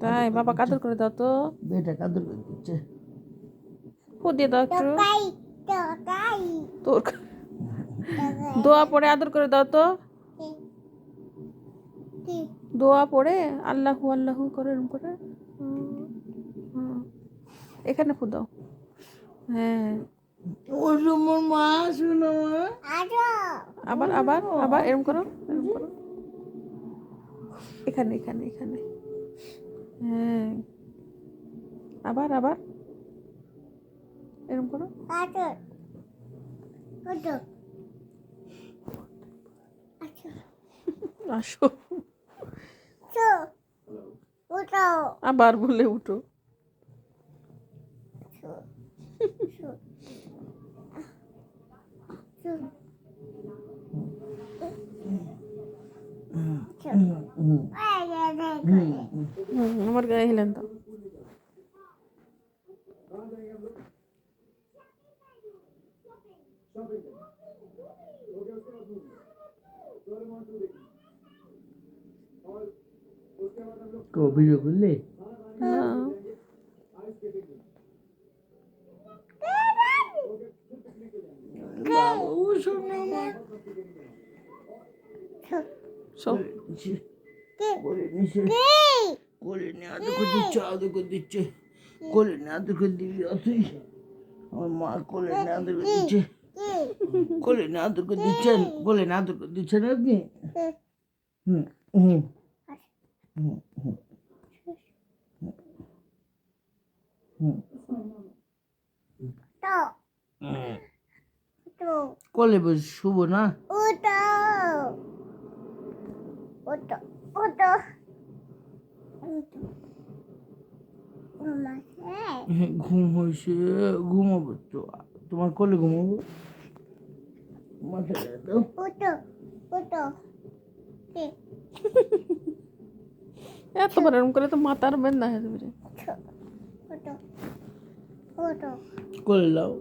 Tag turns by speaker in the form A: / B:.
A: তাই বাবা কাদর করে দাও তো,
B: বেটা কাদর করে দিচ্ছে।
A: ফু দিয়ে দাও একটু। তোর দোয়া পড়ে আদর করে দাও তো, দোয়া পড়ে আল্লাহু আল্লাহু করে এরকম করে। এখানে ফু দাও। হ্যাঁ,
B: ও তোমার মা, শোনো মা।
A: আবার আবার আবার এরকম করো, এরকম করো। এখানে এখানে এখানে। হ্যাঁ, আবার আবার এরকম করো। আসো, আবার বলে উঠো। আমার গায়ে হেলেন দাও।
B: ভিডিও করলে ও শোনো মা। কোলে নিয়ে আদর করে দিচ্ছে, আদর করে দিচ্ছে, কোলে নিয়ে আদর করে দিবি তুই। আমার মা কোলে নিয়ে আদর করে দিচ্ছে, কোলে নিয়ে আদর করে দিচ্ছেন, কোলে নিয়ে আদর করে দিচ্ছেন আপনি। হুম হুম হুম হুম কোলে বস শুভ না। ঘুম হয়েছে, ঘুমাবো তো, তোমার কোলে ঘুমাবো। মাথা
A: এতবার এরকম করে তো মাথার বেদনা হয়ে যাবে রে।
B: কোলে লাও।